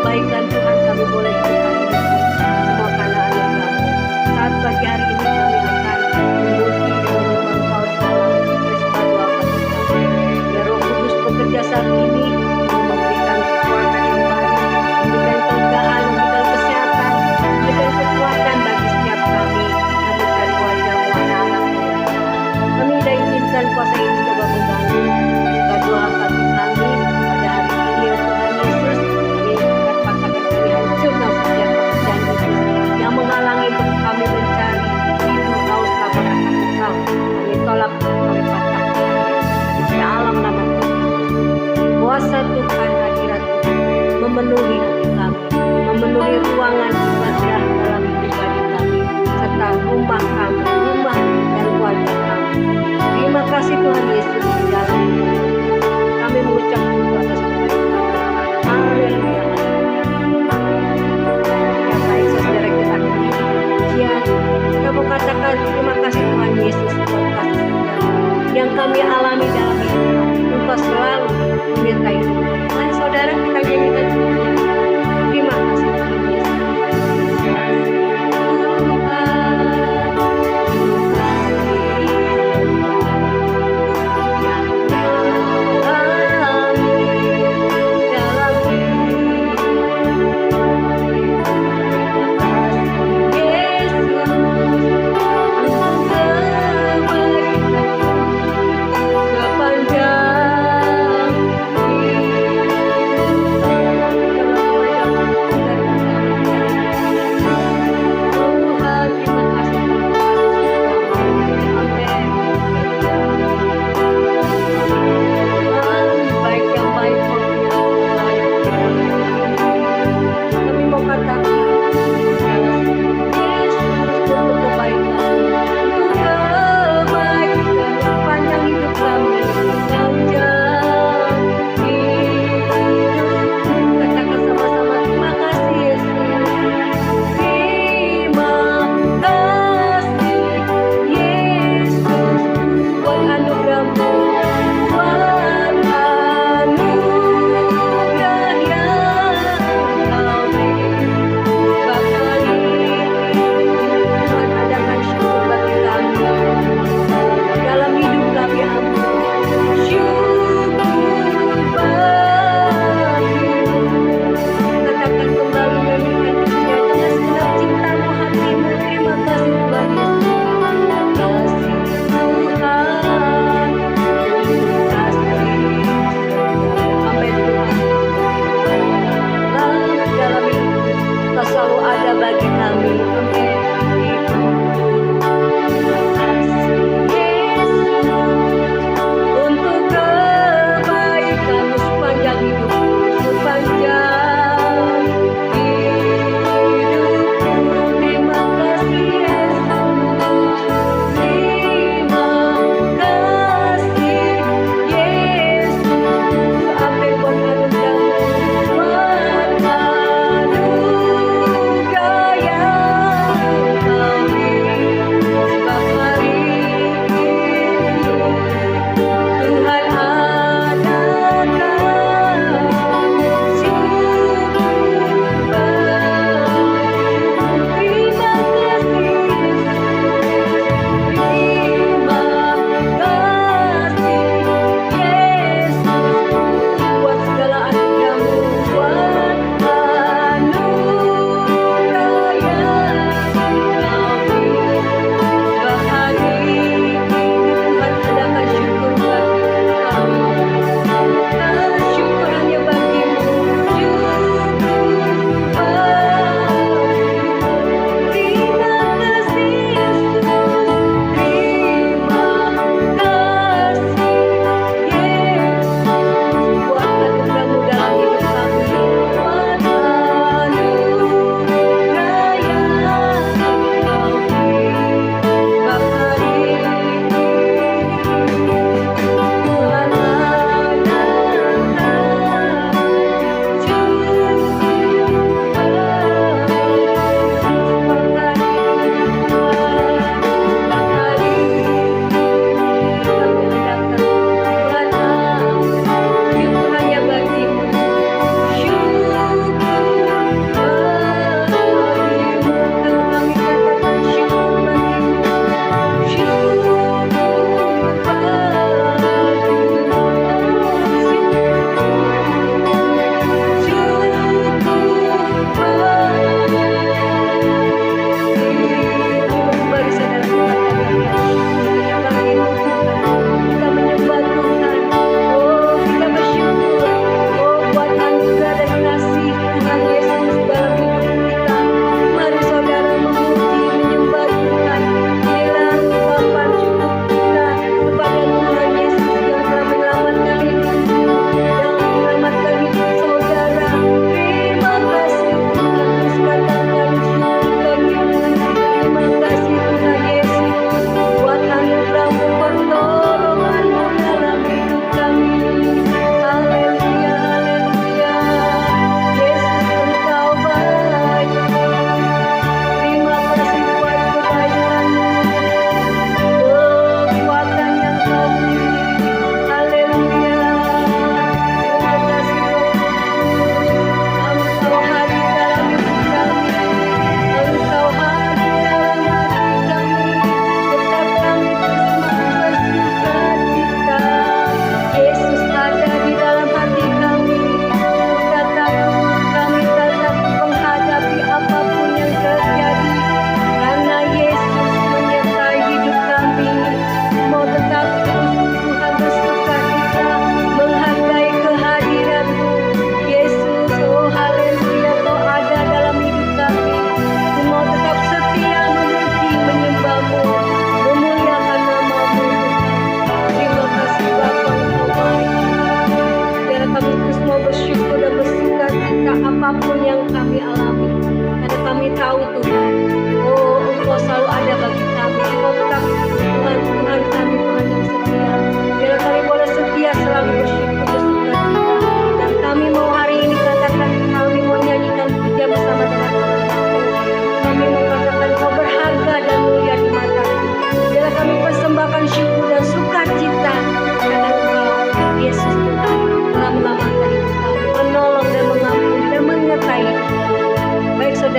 kebaikan Tuhan kami boleh hidup hari ini. Semua karena anugerah-Mu. Saat pagi hari ini kami akan memuji dan menyembah Engkau dalam peristiwa doa pagi kami. Biar Roh Kudus bekerja saat ini, memberikan kekuatan yang baru, memberikan kelegaan, memberikan kesehatan, memberikan kekuatan bagi setiap kami yang mencari wajah-Mu, anak-anak-Mu. Kami tidak izinkan kuasa ini coba mengganggu peristiwa doa pagi kami pada hari ini ya Tuhan Yesus. Kami katakan kami hancurkan setiap pekerjaan iblis yang menghalangi untuk kami mencari rindu haus kabar akan Engkau. Kami tolak, kami patahkan di dalam nama Tuhan. Kuasa Tuhan, hadirat Tuhan memenuhi hati kami, memenuhi ruangan ibadah dalam pribadi kami, serta rumah kami, rumah dan keluarga kami. Terima kasih Tuhan Yesus di dalam hidup kami mengucap syukur atas kebaikan. Haleluya. Ya baik saudara kita beri pujian. Kita mau katakan terima kasih Tuhan Yesus buat kasih setia yang kami alami dalam hidup kami. Engkau selalu menyertai hidup kami. Mari saudara kita nyanyikan pujian. Terima kasih Tuhan Yesus.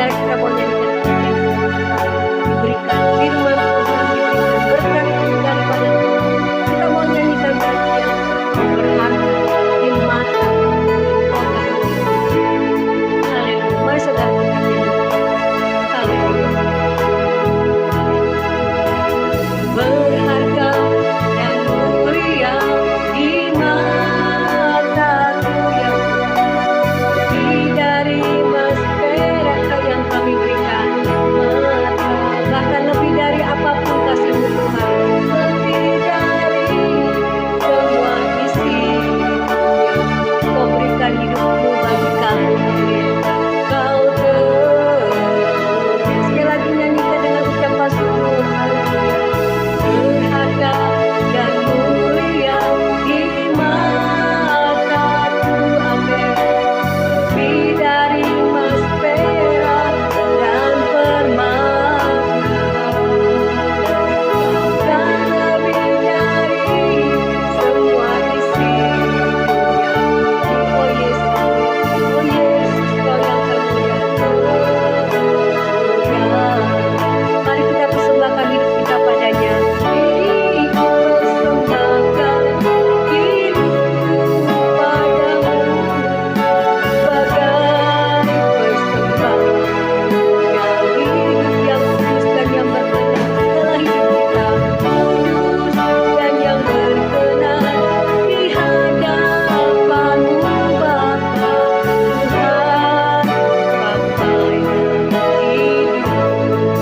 biar kita mau nyanyikan diberikan firman Tuhan, diberikan berkat daripada Tuhan. Kita mau nyanyikan bagian berharga di mata Tuhan. Haleluya. Mari saudara kita nyanyikan. Haleluya. Berharga dan mulia di mata-Ku yang lebih dari emas perak yang kami berikan mata, bahkan lebih dari apapun kasih-Mu Tuhan, lebih dari semua isi yang Kau berikan hidup-Mu bagi kami. Kau sekali lagi nyanyikan dengan ucapan syukur. Haleluya. Berharga dan mulia di mata-Ku, amin. Lebih dari emas perak dan permata, dan lebih dari semua isi dunia. Oh Yesus, Kau yang termulia, termulia. Mari kita persembahkan hidup kita padanya. Ku persembahkan hidupku padamu, bagai persembahan yang hidup, yang kudus dan yang berkenan. Dalam hidup kita kudus dan yang berkenan di hadapan-Mu Bapa. Tuhan, pakai hidup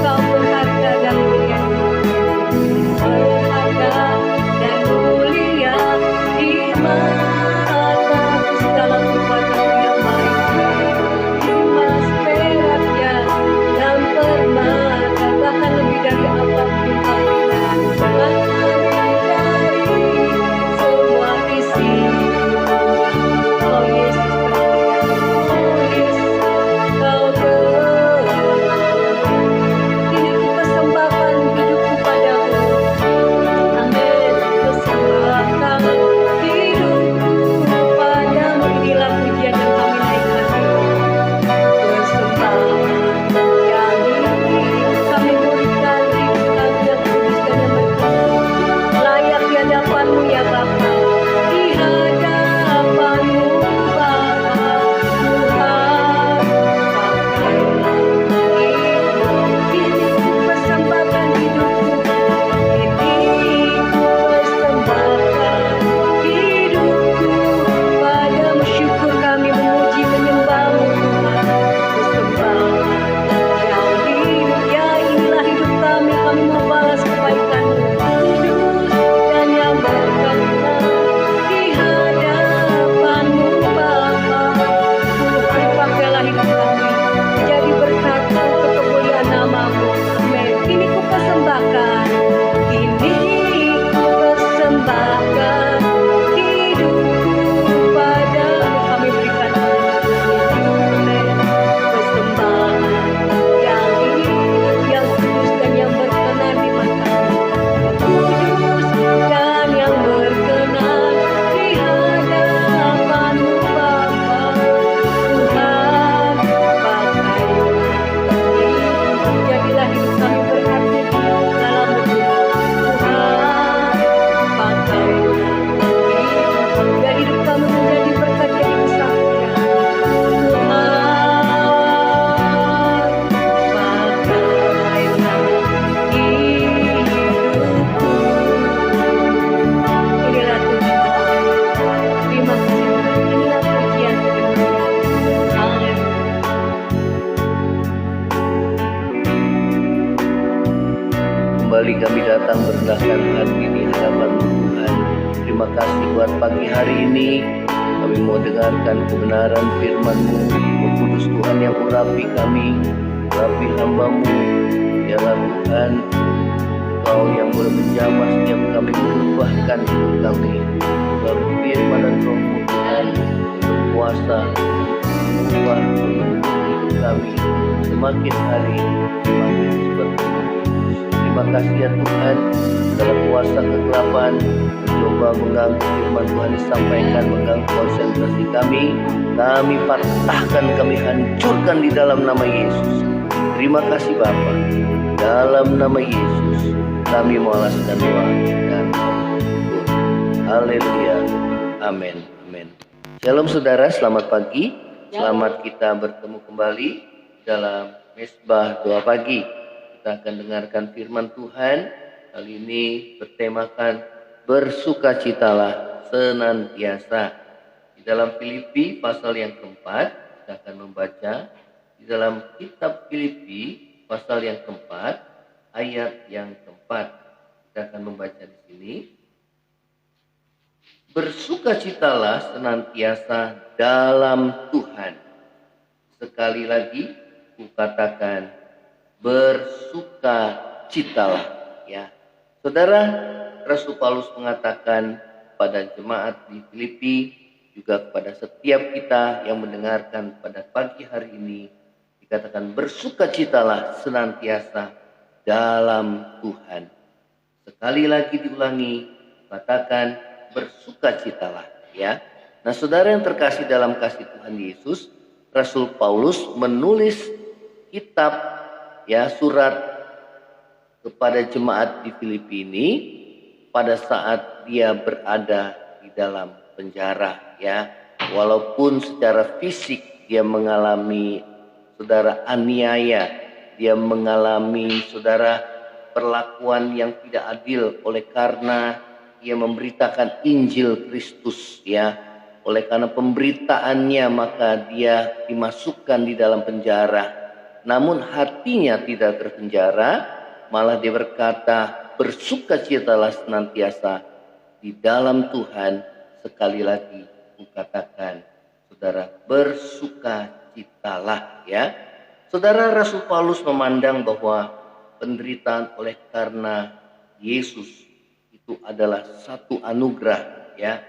Kau berharga dan mulia, berharga dan mulia di mata-Ku, segala kekuatan yang baik, emas peraknya dan permata, bahkan lebih dari apapun Kau berikan, bahkan lebih dari semua isi dunia. Oh Yesus termulia, oh Yesus Kau termulia. Kini ku persembahkan hidupku padamu. Amin. Persembahkan hidupku padamu. Inilah pujian yang kami naikkan. Persembahan yang hidup kami berikan hidup kami yang kudus dan yang berkenan, layak di hadapan-Mu ya Bapa, di hadapan-Mu Bapa. Tuhan, pakailah hidup. Kini ku persembahkan hidupku, kini ku persembahkan hidupku padamu. Syukur kami memuji menyembah-Mu Tuhan. Persembahkan yang hidup, ya inilah hidup kami mau balas kebaikan-Mu, kudus dan yang berkenan di hadapan-Mu Bapa. Tuhan, pakailah hidup kami menjadi berkat untuk kemuliaan nama-Mu. Amin. Kini ku persembahkan, kini ku persembahkan hidupku padamu. Kami berikan persembahan yang hidup, yang kudus dan yang berkenan di mata-Mu, kudus dan yang berkenan di hadapan-Mu Bapa. Tuhan, pakailah hidup, jadilah hidup kami berkat dalam Tuhan. Pakailah hidup, biar hidup kami menjadi berkat jadi kesaksian. Tuhan, pakailah hidupku. Inilah Tuhan. Terima kasih Tuhan. Inilah pujian Tuhan. Haleluya. Kembali kami datang merendahkan hati di hadapan-Mu Tuhan. Terima kasih buat pagi hari ini. Kami mau dengarkan kebenaran firman-Mu. Roh Kudus Tuhan yang urapi kami, urapi hamba-Mu. Biarlah Tuhan, Kau yang boleh menjamah setiap kami mengubahkan hidup kami. Melalui firman dan Roh-Mu Tuhan, berkuasa mengubah hidup kami semakin hari semakin seperti. Terima kasih ya Tuhan, segala kuasa kegelapan mencoba mengganggu firman Tuhan disampaikan, mengganggu konsentrasi kami patahkan, kami hancurkan di dalam nama Yesus. Terima kasih Bapa. Dalam nama Yesus kami mengalaskan doa dan bersyukur. Haleluya. Amin. Amin. Shalom saudara, selamat pagi. Selamat kita bertemu kembali dalam Mesbah Doa Pagi. Kita akan dengarkan firman Tuhan. Kali ini bertemakan bersukacitalah senantiasa. Di dalam Filipi pasal yang keempat, kita akan membaca di dalam kitab Filipi pasal yang keempat, ayat yang keempat. Kita akan membaca di sini. Bersukacitalah senantiasa dalam Tuhan. Sekali lagi, kukatakan bersukacitalah. Ya, saudara, Rasul Paulus mengatakan pada jemaat di Filipi, juga kepada setiap kita yang mendengarkan pada pagi hari ini, dikatakan bersukacitalah senantiasa dalam Tuhan. Sekali lagi diulangi, katakan bersukacitalah. Ya, nah saudara yang terkasih dalam kasih Tuhan Yesus, Rasul Paulus menulis kitab, ya, surat kepada jemaat di Filipi ini pada saat dia berada di dalam penjara, ya. Walaupun secara fisik dia mengalami, saudara, aniaya, dia mengalami, saudara, perlakuan yang tidak adil oleh karena dia memberitakan Injil Kristus, ya. Oleh karena pemberitaannya maka dia dimasukkan di dalam penjara. Namun hatinya tidak terpenjara, malah dia berkata bersukacitalah senantiasa di dalam Tuhan. Sekali lagi kukatakan, saudara, bersukacitalah, ya. Saudara, Rasul Paulus memandang bahwa penderitaan oleh karena Yesus itu adalah satu anugerah, ya.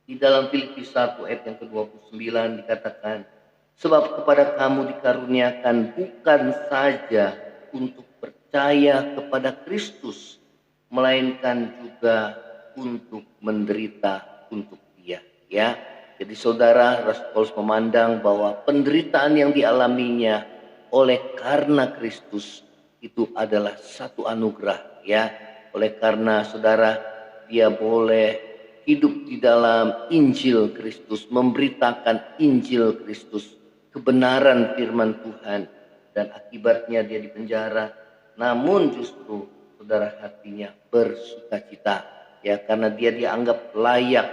Di dalam Filipi 1 ayat yang ke-29 dikatakan, sebab kepada kamu dikaruniakan bukan saja untuk percaya kepada Kristus, melainkan juga untuk menderita untuk Dia, ya. Jadi saudara, Rasul Paulus memandang bahwa penderitaan yang dialaminya oleh karena Kristus itu adalah satu anugerah, ya. Oleh karena saudara, dia boleh hidup di dalam Injil Kristus, memberitakan Injil Kristus, kebenaran firman Tuhan, dan akibatnya dia dipenjara. Namun justru saudara, hatinya bersukacita, ya, karena dia dianggap layak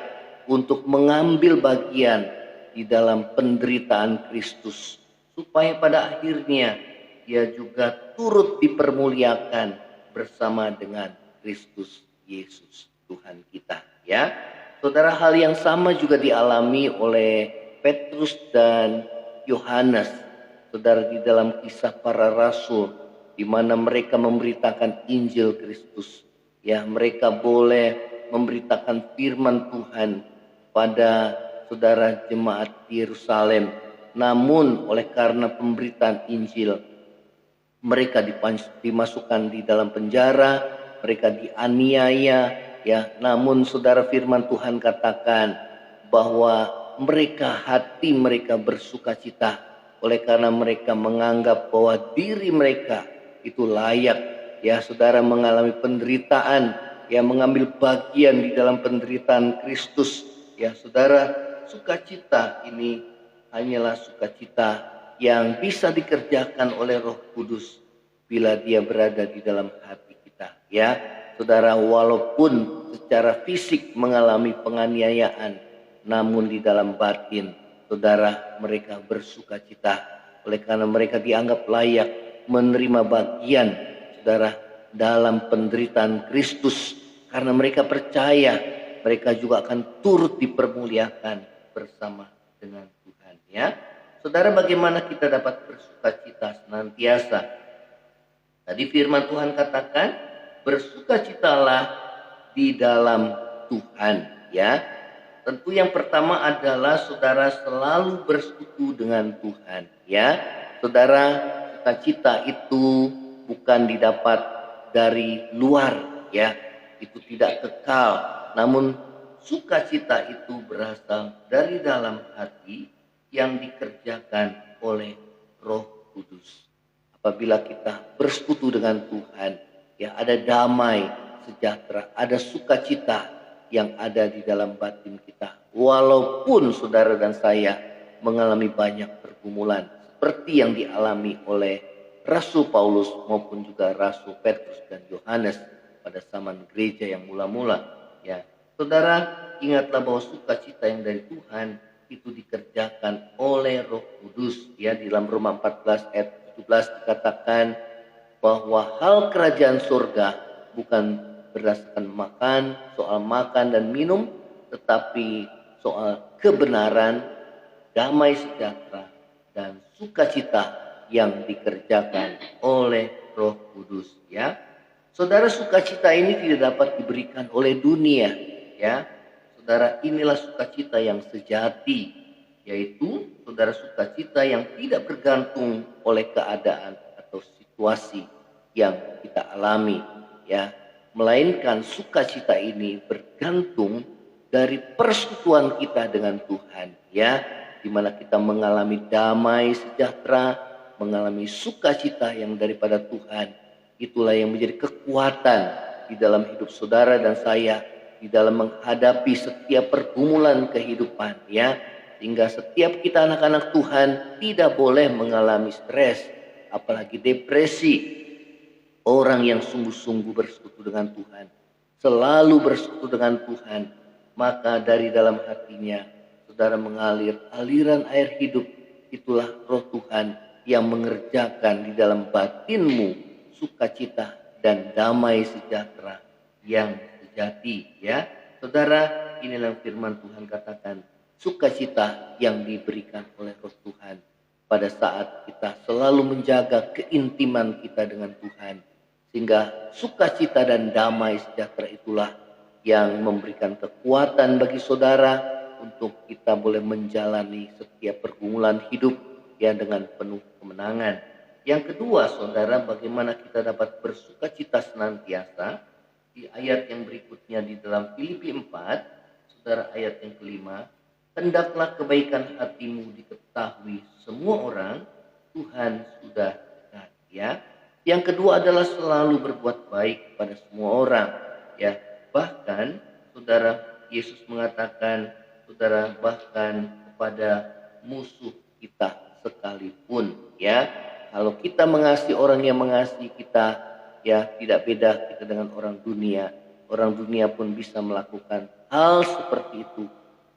untuk mengambil bagian di dalam penderitaan Kristus, supaya pada akhirnya dia juga turut dipermuliakan bersama dengan Kristus Yesus Tuhan kita, ya. Saudara, hal yang sama juga dialami oleh Petrus dan Yohanes, saudara, di dalam kisah para rasul, di mana mereka memberitakan Injil Kristus, ya. Mereka boleh memberitakan firman Tuhan pada saudara jemaat di Yerusalem. Namun oleh karena pemberitaan Injil, mereka dimasukkan di dalam penjara, mereka dianiaya, ya. Namun saudara, firman Tuhan katakan bahwa hati mereka bersukacita oleh karena mereka menganggap bahwa diri mereka itu layak, ya saudara, mengalami penderitaan, ya, mengambil bagian di dalam penderitaan Kristus, ya saudara. Sukacita ini hanyalah sukacita yang bisa dikerjakan oleh Roh Kudus bila dia berada di dalam hati kita, ya saudara. Walaupun secara fisik mengalami penganiayaan, namun di dalam batin, saudara, mereka bersukacita oleh karena mereka dianggap layak menerima bagian, saudara, dalam penderitaan Kristus. Karena mereka percaya, mereka juga akan turut dipermuliakan bersama dengan Tuhan, ya. Saudara, bagaimana kita dapat bersukacita senantiasa? Tadi firman Tuhan katakan, bersukacitalah di dalam Tuhan, ya. Tentu yang pertama adalah saudara selalu bersekutu dengan Tuhan, ya. Saudara, sukacita itu bukan didapat dari luar, ya, itu tidak kekal. Namun sukacita itu berasal dari dalam hati yang dikerjakan oleh Roh Kudus. Apabila kita bersekutu dengan Tuhan, ya, ada damai sejahtera, ada sukacita yang ada di dalam batin kita. Walaupun saudara dan saya mengalami banyak pergumulan seperti yang dialami oleh Rasul Paulus maupun juga Rasul Petrus dan Yohanes pada zaman gereja yang mula-mula, ya. Saudara, ingatlah bahwa sukacita yang dari Tuhan itu dikerjakan oleh Roh Kudus, ya. Di dalam Roma 14 ayat 17 dikatakan bahwa hal kerajaan surga bukan berdasarkan soal makan dan minum, tetapi soal kebenaran, damai sejahtera, dan sukacita yang dikerjakan oleh Roh Kudus, ya. Saudara, sukacita ini tidak dapat diberikan oleh dunia, ya. Saudara, inilah sukacita yang sejati, yaitu saudara sukacita yang tidak bergantung oleh keadaan atau situasi yang kita alami, ya. Melainkan sukacita ini bergantung dari persekutuan kita dengan Tuhan, ya, di mana kita mengalami damai sejahtera, mengalami sukacita yang daripada Tuhan. Itulah yang menjadi kekuatan di dalam hidup saudara dan saya di dalam menghadapi setiap pergumulan kehidupan, ya. Sehingga setiap kita anak-anak Tuhan tidak boleh mengalami stres, apalagi depresi. Orang yang sungguh-sungguh bersekutu dengan Tuhan, selalu bersekutu dengan Tuhan, maka dari dalam hatinya saudara mengalir aliran air hidup. Itulah Roh Tuhan yang mengerjakan di dalam batinmu sukacita dan damai sejahtera yang sejati, ya. Saudara, inilah firman Tuhan katakan, sukacita yang diberikan oleh Roh Tuhan pada saat kita selalu menjaga keintiman kita dengan Tuhan. Sehingga sukacita dan damai sejahtera itulah yang memberikan kekuatan bagi saudara untuk kita boleh menjalani setiap pergumulan hidup, ya, dengan penuh kemenangan. Yang kedua, saudara, bagaimana kita dapat bersukacita senantiasa? Di ayat yang berikutnya di dalam Filipi 4, saudara, ayat yang kelima, hendaklah kebaikan hatimu diketahui semua orang, Tuhan sudah dekat, ya. Yang kedua adalah selalu berbuat baik kepada semua orang, ya. Bahkan saudara, Yesus mengatakan, saudara, bahkan kepada musuh kita sekalipun, ya. Kalau kita mengasihi orang yang mengasihi kita, ya, tidak beda kita dengan orang dunia. Orang dunia pun bisa melakukan hal seperti itu.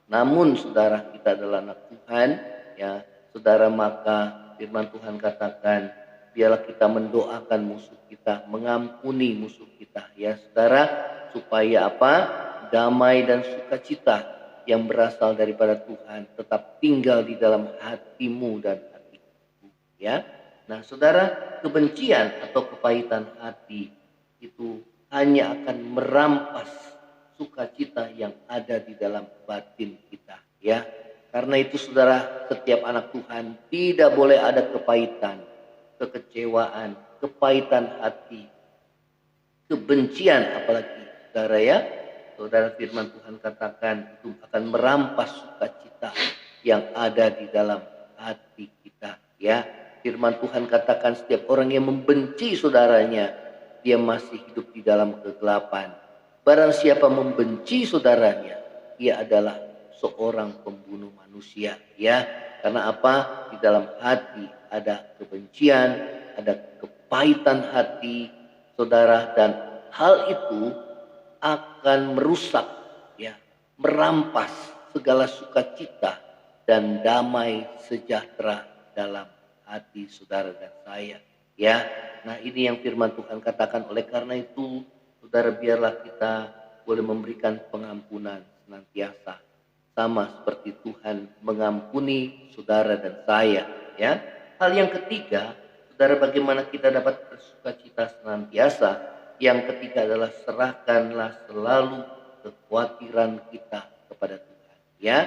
Namun saudara, kita adalah anak Tuhan, ya. Saudara, maka firman Tuhan katakan, biarlah kita mendoakan musuh kita, mengampuni musuh kita, ya saudara, supaya apa? Damai dan sukacita yang berasal daripada Tuhan tetap tinggal di dalam hatimu dan hatiku, ya. Nah saudara, kebencian atau kepahitan hati itu hanya akan merampas sukacita yang ada di dalam batin kita, ya. Karena itu saudara, setiap anak Tuhan tidak boleh ada kepahitan, kekecewaan, kepahitan hati, kebencian apalagi, saudara, ya. Saudara, firman Tuhan katakan itu akan merampas sukacita yang ada di dalam hati kita, ya. Firman Tuhan katakan setiap orang yang membenci saudaranya, dia masih hidup di dalam kegelapan. Barang siapa membenci saudaranya, ia adalah seorang pembunuh manusia, ya. Karena apa? Di dalam hati ada kebencian, ada kepahitan hati, saudara, dan hal itu akan merusak, ya, merampas segala sukacita dan damai sejahtera dalam hati saudara dan saya, ya. Nah, ini yang firman Tuhan katakan. Oleh karena itu, saudara, biarlah kita boleh memberikan pengampunan senantiasa, sama seperti Tuhan mengampuni saudara dan saya, ya. Hal yang ketiga, saudara, bagaimana kita dapat bersukacita senantiasa? Yang ketiga adalah serahkanlah selalu kekhawatiran kita kepada Tuhan, ya.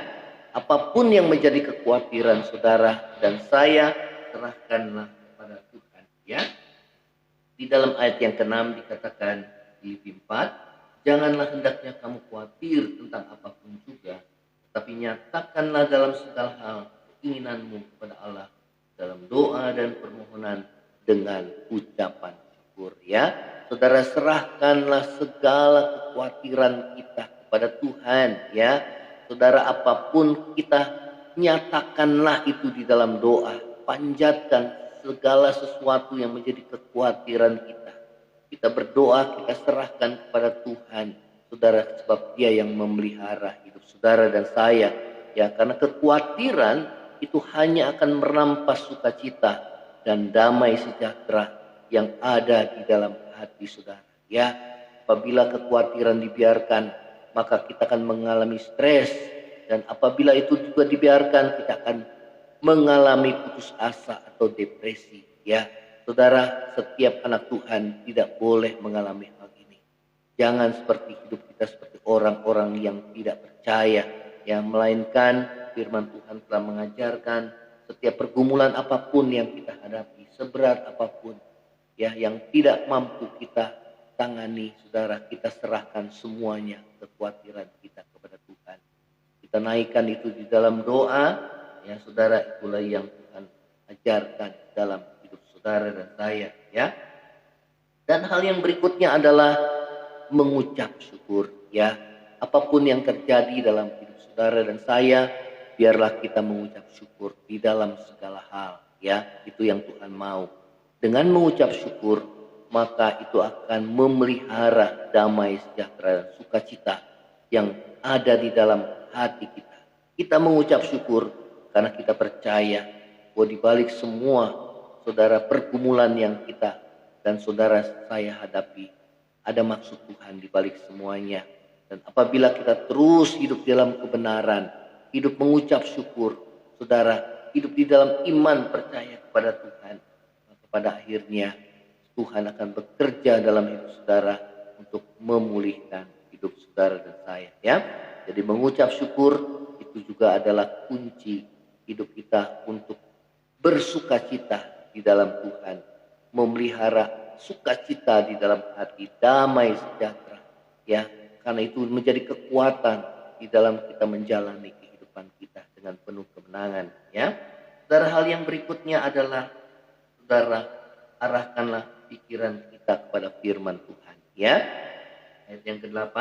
Apapun yang menjadi kekhawatiran saudara dan saya, serahkanlah kepada Tuhan, ya. Di dalam ayat yang ke-6 dikatakan, Filipi 4, janganlah hendaknya kamu khawatir tentang apapun juga, tapi nyatakanlah dalam segala hal keinginanmu kepada Allah dalam doa dan permohonan dengan ucapan syukur. Ya, saudara, serahkanlah segala kekhawatiran kita kepada Tuhan. Ya, saudara, apapun kita nyatakanlah itu di dalam doa. Panjatkan segala sesuatu yang menjadi kekhawatiran kita. Kita berdoa, kita serahkan kepada Tuhan, saudara, sebab Dia yang memelihara hidup saudara dan saya. Ya, karena kekhawatiran itu hanya akan merampas sukacita dan damai sejahtera yang ada di dalam hati saudara. Ya, apabila kekhawatiran dibiarkan, maka kita akan mengalami stres, dan apabila itu juga dibiarkan, kita akan mengalami putus asa atau depresi. Ya, saudara, setiap anak Tuhan tidak boleh mengalami hal ini. Jangan seperti hidup kita seperti orang-orang yang tidak percaya, yang melainkan firman Tuhan telah mengajarkan setiap pergumulan apapun yang kita hadapi, seberat apapun, ya, yang tidak mampu kita tangani, saudara, kita serahkan semuanya kekhawatiran kita kepada Tuhan. Kita naikkan itu di dalam doa. Ya, saudara, itulah yang Tuhan ajarkan dalam hidup saudara dan saya. Ya, dan hal yang berikutnya adalah mengucap syukur. Ya, apapun yang terjadi dalam hidup saudara dan saya, biarlah kita mengucap syukur di dalam segala hal. Ya, itu yang Tuhan mau. Dengan mengucap syukur, maka itu akan memelihara damai sejahtera dan sukacita yang ada di dalam hati kita. Kita mengucap syukur karena kita percaya bahwa di balik semua, saudara, pergumulan yang kita dan saudara saya hadapi, ada maksud Tuhan di balik semuanya. Dan apabila kita terus hidup dalam kebenaran, hidup mengucap syukur, saudara, hidup di dalam iman percaya kepada Tuhan, maka pada akhirnya Tuhan akan bekerja dalam hidup saudara untuk memulihkan hidup saudara dan saya. Ya, jadi mengucap syukur itu juga adalah kunci hidup kita untuk bersukacita di dalam Tuhan, memelihara sukacita di dalam hati, damai sejahtera. Ya, karena itu menjadi kekuatan di dalam kita menjalani kehidupan kita dengan penuh kemenangan. Ya, saudara, hal yang berikutnya adalah, saudara, arahkanlah pikiran kita kepada firman Tuhan. Ya, ayat yang ke-8.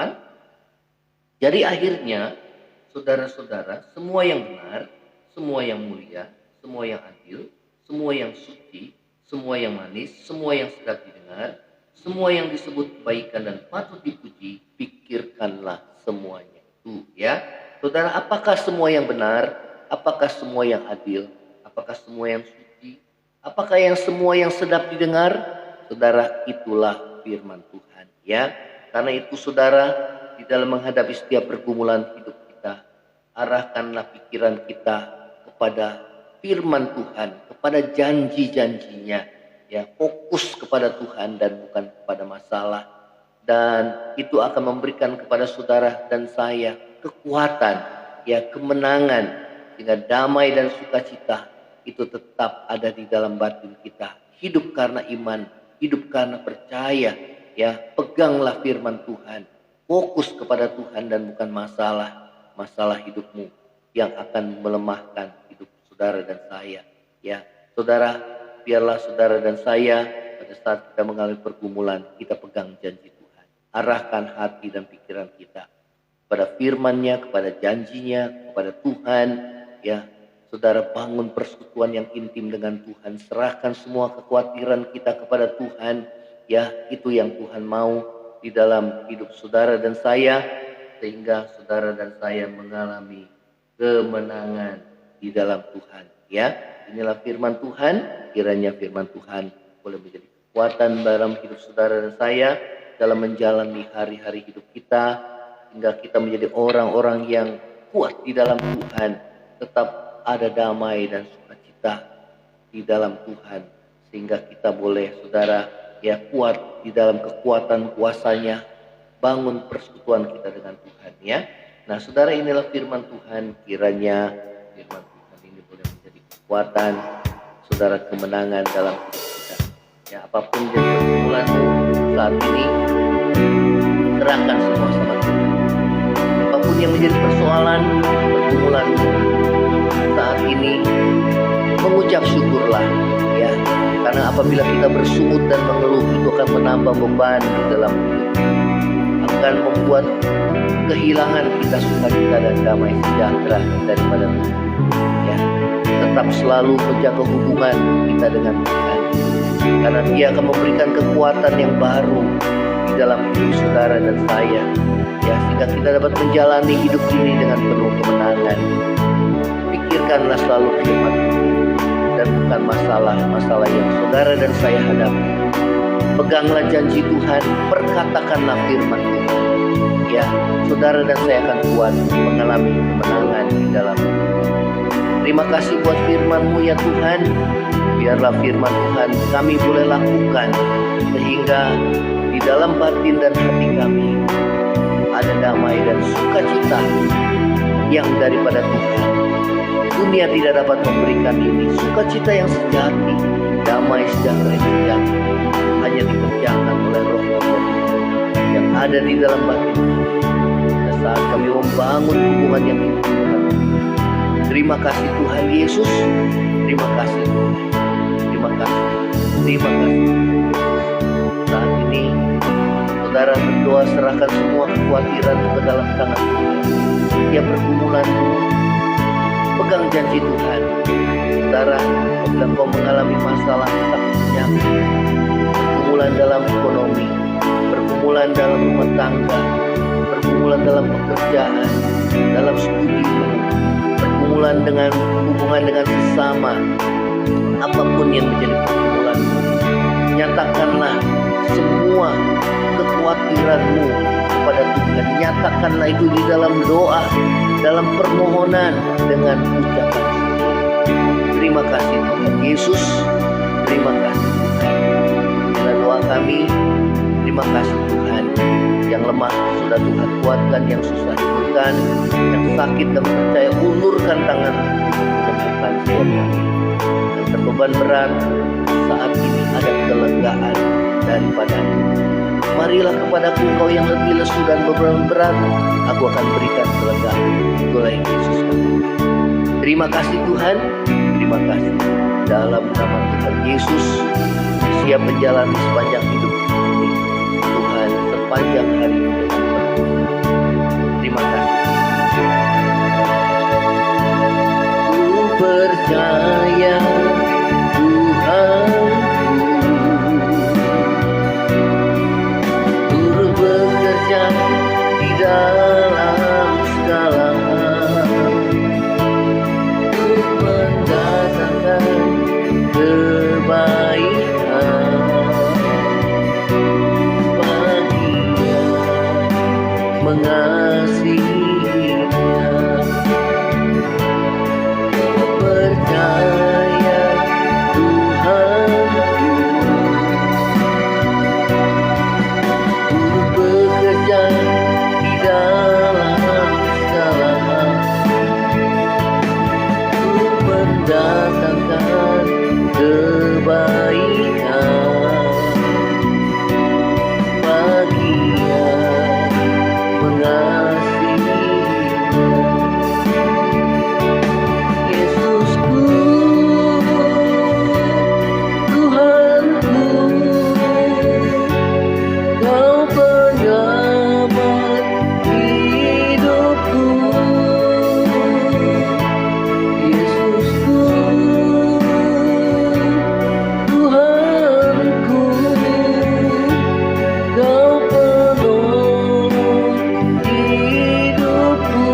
Jadi akhirnya, saudara-saudara, semua yang benar, semua yang mulia, semua yang adil, semua yang suci, semua yang manis, semua yang sedap didengar, semua yang disebut kebaikan dan patut dipuji, pikirkanlah semuanya itu. Ya, saudara, apakah semua yang benar? Apakah semua yang adil? Apakah semua yang suci? Apakah yang semua yang sedap didengar? Saudara, itulah firman Tuhan. Ya, karena itu saudara, di dalam menghadapi setiap pergumulan hidup kita, arahkanlah pikiran kita kepada firman Tuhan, kepada janji-janjinya. Ya, fokus kepada Tuhan dan bukan kepada masalah. Dan itu akan memberikan kepada saudara dan saya kekuatan, ya, kemenangan, sehingga damai dan sukacita itu tetap ada di dalam batin kita. Hidup karena iman, hidup karena percaya. Ya, peganglah firman Tuhan, fokus kepada Tuhan dan bukan masalah hidupmu yang akan melemahkan hidup saudara dan saya. Ya, saudara, biarlah saudara dan saya pada saat kita mengalami pergumulan, kita pegang janji Tuhan. Arahkan hati dan pikiran kita kepada firman-Nya, kepada janjinya, kepada Tuhan. Ya, saudara, bangun persekutuan yang intim dengan Tuhan. Serahkan semua kekhawatiran kita kepada Tuhan. Ya, itu yang Tuhan mau di dalam hidup saudara dan saya, sehingga saudara dan saya mengalami kemenangan di dalam Tuhan. Ya, inilah firman Tuhan. Kiranya firman Tuhan boleh menjadi kekuatan dalam hidup saudara dan saya dalam menjalani hari-hari hidup kita, hingga kita menjadi orang-orang yang kuat di dalam Tuhan, tetap ada damai dan sukacita di dalam Tuhan, sehingga kita boleh, saudara, ya, kuat di dalam kekuatan kuasanya, bangun persekutuan kita dengan Tuhan. Ya, nah, saudara, inilah firman Tuhan. Kiranya firman Tuhan ini boleh menjadi kekuatan, saudara, kemenangan dalam hidup kita. Ya, apapun jadi pergumulan saat ini, serahkan semua sama Tuhan. Apapun yang menjadi persoalan pergumulan saat ini, mengucap syukurlah ya. Karena apabila kita bersungut dan mengeluh, itu akan menambah beban di dalam hidup, akan membuat kehilangan kita sukacita dan damai sejahtera daripada Tuhan ya. Tetap selalu menjaga hubungan kita dengan Tuhan, karena Dia akan memberikan kekuatan yang baru di dalam hidup saudara dan saya ya, sehingga kita dapat menjalani hidup ini dengan penuh kemenangan. Pikirkanlah selalu firman Tuhan dan bukan masalah-masalah yang saudara dan saya hadapi. Peganglah janji Tuhan, perkatakanlah firman Tuhan ya, saudara dan saya akan kuat mengalami kemenangan di dalam hidup. Terima kasih buat firman-Mu ya Tuhan. Biarlah firman Tuhan kami boleh lakukan, sehingga di dalam batin dan hati kami ada damai dan sukacita yang daripada Tuhan. Dunia tidak dapat memberikan ini. Sukacita yang sejati, damai sejahtera yang sejati, hanya dikerjakan oleh Roh Allah yang ada di dalam batin kami. Dan saat kami membangun hubungan yang intim dengan Tuhan. Terima kasih Tuhan Yesus. Terima kasih Tuhan. Terima kasih. Terima kasih. Saat ini saudara berdoa, serahkan semua kekhawatiran ke dalam tangan Tuhan. Setiap pergumulanmu, pegang janji Tuhan. Saudara, apabila kau mengalami masalah sakit penyakit, pergumulan dalam ekonomi, pergumulan dalam rumah tangga, pergumulan dalam pekerjaan, dalam studimu, pergumulan dengan hubungan dengan sesama, apapun yang menjadi pergumulan, nyatakanlah semua kekhawatiranmu kepada Tuhan. Nyatakanlah itu di dalam doa, dalam permohonan dengan ucapan syukur. Terima kasih Tuhan Yesus. Terima kasih Tuhan. Inilah doa kami. Terima kasih Tuhan. Yang lemah sudah Tuhan kuatkan, yang susah hidupkan, yang sakit kami percaya ulurkan tangan untuk menyembuhkan setiap kami. Yang terbeban berat saat ini ada kelegaan daripada-Mu. Marilah kepadaku engkau yang lebih lesu dan beban berat, aku akan berikan kelegaan. Itulah yang Yesus katakan. Terima kasih Tuhan. Terima kasih. Dalam nama Tuhan Yesus, siap menjalani sepanjang hidup ini Tuhan, sepanjang hari ini. Terima kasih. Ku percaya Tuhan turut bekerja di dalam segala hal untuk mendatangkan kebaikan bagi yang mengasihinya. Percaya Tuhan turut bekerja di dalam segala hal untuk mendatangkan kebaikan bagi yang mengasihinya. Yesusku, Tuhanku, Kau penyelamat hidupku. Yesusku, Tuhanku, Kau penolong hidupku.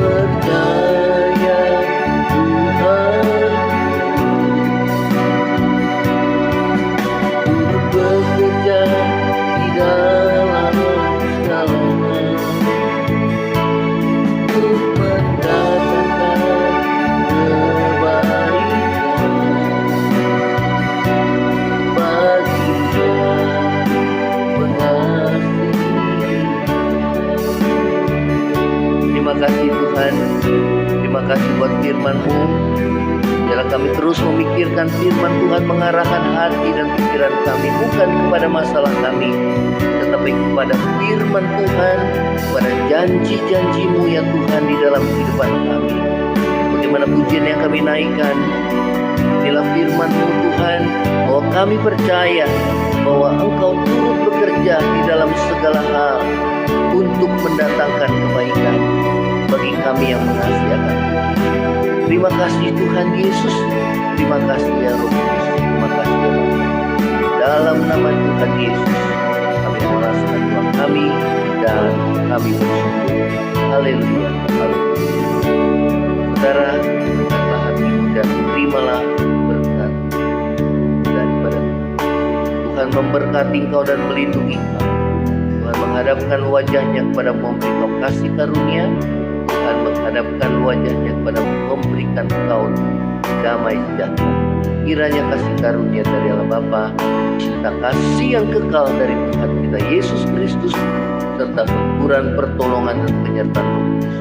Percaya Tuhan turut bekerja di dalam segalanya untuk mendatangkan kebaikan bagi yang mengasihi. Terima kasih Tuhan. Terima kasih buat firman-Mu Biarlah kami terus memikirkan firman Tuhan, mengarahkan hati dan pikiran kami bukan kepada masalah kami, tetapi kepada firman Tuhan, kepada janji-janji-Mu ya Tuhan di dalam kehidupan kami. Bagaimana pujian yang kami naikkan, inilah firman-Mu Tuhan, bahwa kami percaya bahwa Engkau turut bekerja di dalam segala hal untuk mendatangkan kebaikan bagi kami yang mengasihi Akan. Terima kasih Tuhan Yesus, terima kasih ya Roh Kudus, terima kasih ya Bapa. Dalam nama Tuhan Yesus, kami meraskan doa kami dan kami bersyukur. Haleluya, haleluya. Saudara, bukalah hatimu dan terimalah berkat daripada Tuhan. Memberkati engkau dan melindungi engkau. Tuhan menghadapkan wajahnya kepada memberi engkau kasih karunia. Tuhan menghadapkan wajahnya kepada memberikan engkau damai sejahtera. Kiranya kasih karunia dari Allah Bapa, cinta kasih yang kekal dari Tuhan kita Yesus Kristus, serta semburan pertolongan dan penyertaan Roh Kudus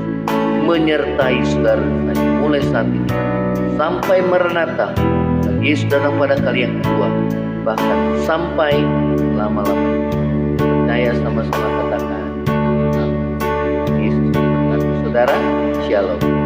menyertai saudara saya mulai saat ini sampai Maranatha, dan Yesus datang pada kali yang kedua, bahkan sampai lama-lamanya. Percaya sama-sama katakan, Yesus memberkati saudara. Shalom.